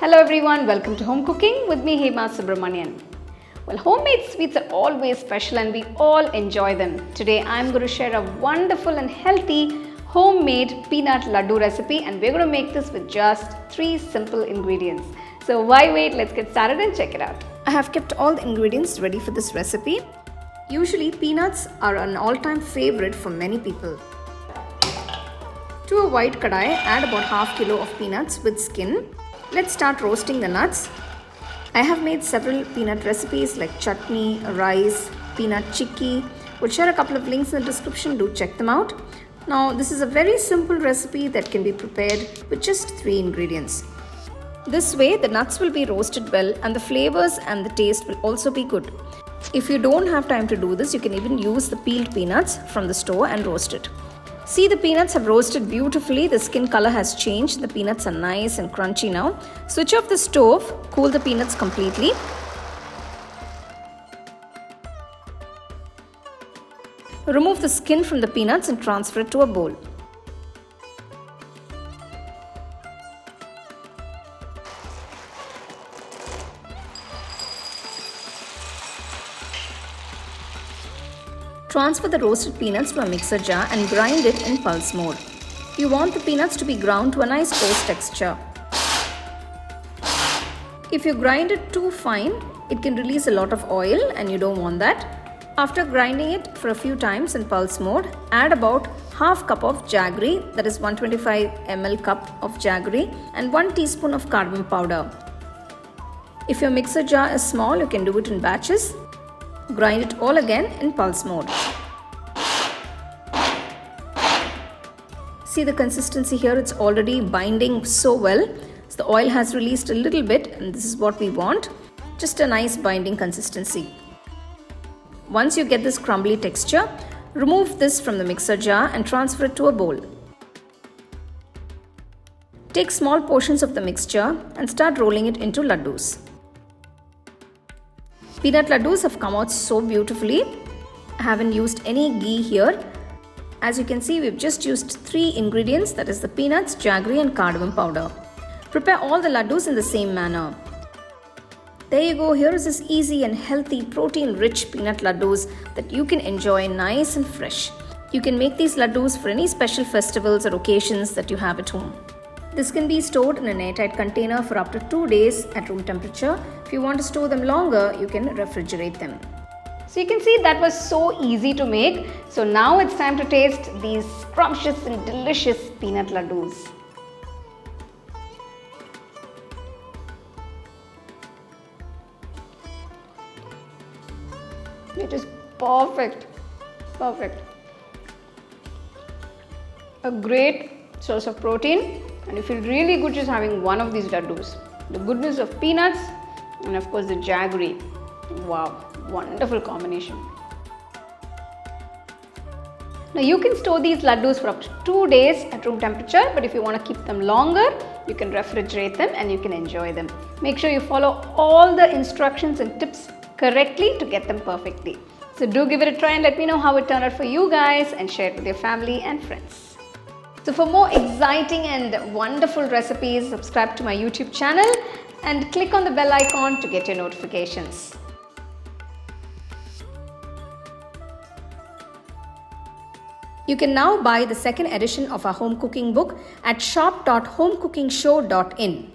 Hello everyone, welcome to Home Cooking with me Hema Subramanian. Well, homemade sweets are always special and we all enjoy them. Today I'm going to share a wonderful and healthy homemade peanut ladoo recipe, and we're going to make this with just 3 simple ingredients. So why wait, let's get started and check it out. I have kept all the ingredients ready for this recipe. Usually peanuts are an all-time favorite for many people. To a white kadai, add about half kilo of peanuts with skin. Let's start roasting the nuts. I have made several peanut recipes like chutney, rice, peanut chikki. We'll share a couple of links in the description, do check them out. Now this is a very simple recipe that can be prepared with just 3 ingredients. This way the nuts will be roasted well and the flavors and the taste will also be good. If you don't have time to do this, you can even use the peeled peanuts from the store and roast it. See, the peanuts have roasted beautifully. The skin color has changed. The peanuts are nice and crunchy now. Switch off the stove, cool the peanuts completely. Remove the skin from the peanuts and transfer it to a bowl. Transfer the roasted peanuts to a mixer jar and grind it in pulse mode. You want the peanuts to be ground to a nice coarse texture. If you grind it too fine, it can release a lot of oil and you don't want that. After grinding it for a few times in pulse mode, add about half cup of jaggery, that is 125 ml cup of jaggery, and 1 teaspoon of cardamom powder. If your mixer jar is small, you can do it in batches. Grind it all again in pulse mode. See the consistency here, it's already binding so well. So the oil has released a little bit and this is what we want. Just a nice binding consistency. Once you get this crumbly texture, remove this from the mixer jar and transfer it to a bowl. Take small portions of the mixture and start rolling it into ladoos. Peanut ladoos have come out so beautifully. I haven't used any ghee here. As you can see, we've just used 3 ingredients, that is the peanuts, jaggery and cardamom powder. Prepare all the ladoos in the same manner. There you go, here is this easy and healthy protein-rich peanut ladoos that you can enjoy nice and fresh. You can make these ladoos for any special festivals or occasions that you have at home. This can be stored in an airtight container for up to 2 days at room temperature. If you want to store them longer, you can refrigerate them. So you can see that was so easy to make. So now it's time to taste these scrumptious and delicious peanut ladoos. It is perfect. Perfect. A great source of protein. And you feel really good just having one of these ladoos. The goodness of peanuts and of course the jaggery. Wow, wonderful combination. Now you can store these ladoos for up to 2 days at room temperature, but if you want to keep them longer, you can refrigerate them and you can enjoy them. Make sure you follow all the instructions and tips correctly to get them perfectly. So do give it a try and let me know how it turned out for you guys and share it with your family and friends. So for more exciting and wonderful recipes, subscribe to my YouTube channel and click on the bell icon to get your notifications. You can now buy the second edition of our home cooking book at shop.homecookingshow.in.